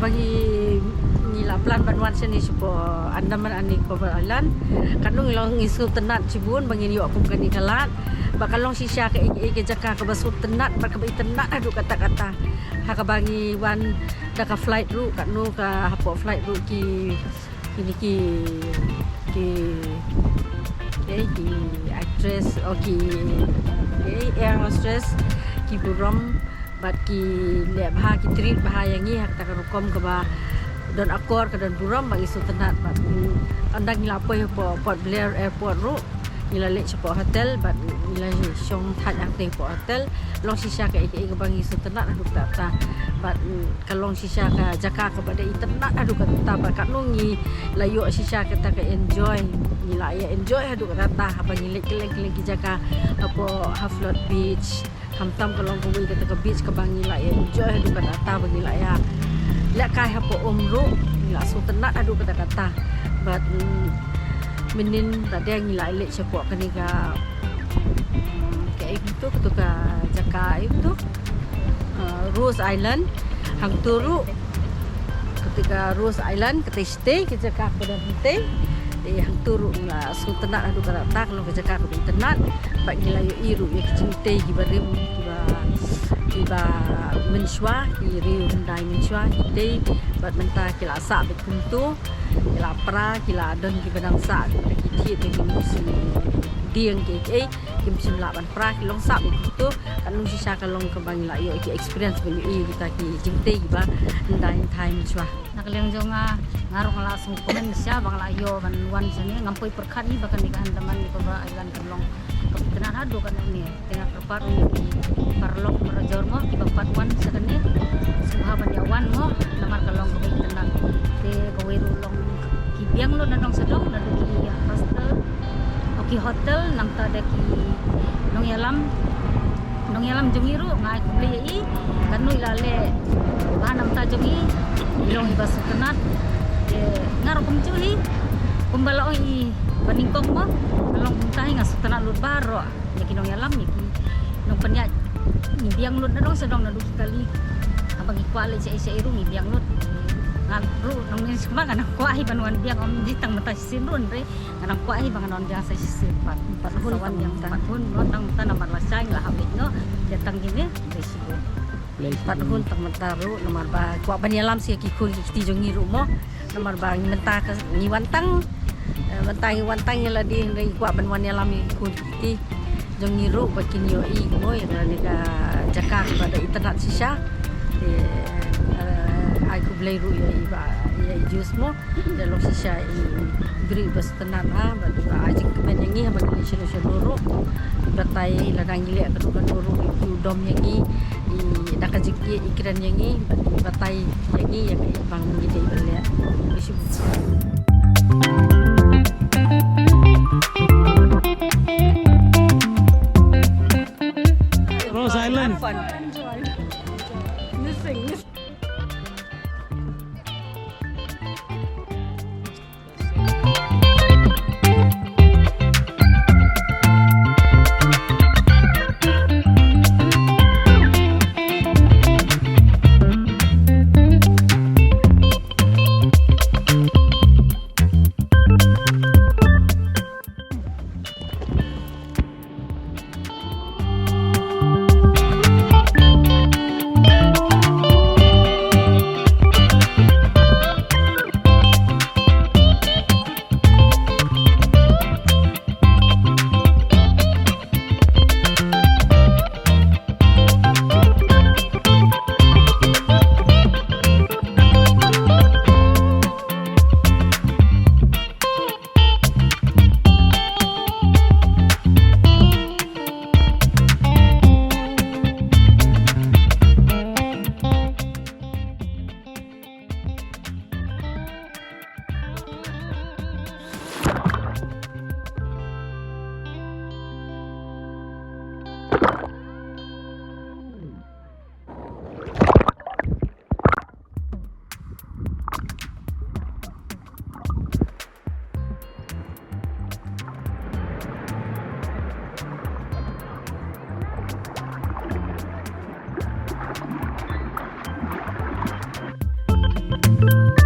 bagi nila plan banwan sini supo Andaman ani Island kanung ilong isu tenat cibun bagi yo aku kani kalat bakalong sisya ke jaka ke basut tenat bar ke tenat adu kata-kata ha ka bagi wan da ka flight ru kanu ka hapo flight ru ki ini ki actress ki air hostess ki buram bat ki le bha ki treat bha yang ni hak ta rukom ke ba don akor ke don buram bagi sutenat bat andang ngilapoi po Port Blair airport ru ngila le cepo hotel bat ngila syong that ang te po hotel long sisya ke bagi sutenat adu ta bat kalong sisya ka jaka ke pada internet adu kata bat kanungi layo sisya kita ke enjoy ngila ya enjoy adu kata bagi le keleng ki jaka apo Haflot Beach hamtam kalong kuwi kata ke beach ke bangi la ya enjoy adu kata bagi la ya la kai hapo umru ngila sutenat adu kata bat menin tadi ngila le cepo kani ka kayak gitu ketuka jaka itu Rose Island hang turu ketika Rose Island kita stay kita kak pada stay hang turu la sultanat adu kata kalau kita kak pada internet bak ngilayo iru ya kicinte gibarim kiba menswa iri undai menswa kita bat mentah kila sa bekuntu kila pra kila don kibadang sa kiti dengan si diang ke kim simlaban pra kilong sa bekuntu kanung sisa kalong kebang layo ki experience bagi kita ki jingte ba ndai time menswa nakaliang jonga ngarong langsung komen siya bang layo ban wan sini ngampoi perkat ni bahkan di Andaman ni ba island kalong kapitenan ado kan ini tengah perpat ni parlok merajor mo ibapat wan sakane suhaban ya wan mo namar kalong kapitenan te kawiru long kibiang lo nanong sedong dan ki hostel oki hotel nang ta daki nong yalam jongiru ngai kubli i kanu ilale bahanam ta jongi ilong ibas kenat ngarok kumcuhi kumbalao i paningkong mo kalong puntahi nga sutana lut baro yaki nong yalam yaki nong panya ngibiang lut na dong sedong na kali abang ikwali sa iru ngibiang lut ngru nong nis kuma kana kuahi panuan biang om ditang mata sinrun re kana kuahi bang non dia sa sifat pathun yang pathun no tang mata namar lasai lah habit no datang gini resiko pathun tang mata ru nomor ba kwa banyalam si ki khul ki jongi ru mo nomor ba menta ka ngiwantang wantang yala di ngai kwa banwan yalam khul ki jongi ru bakin yo i mo yang ka jaka pada internet sisa aku beli ru ya iba ya jus mo dalam sisa beri bas tenat ha bagi ajing kemen yangi ha bagi selu ru batai ladang gile kedukan ru dom yangi di nakajiki ikiran yangi batai yangi yang bang gide belia isu Rose Island. Missing. Bye.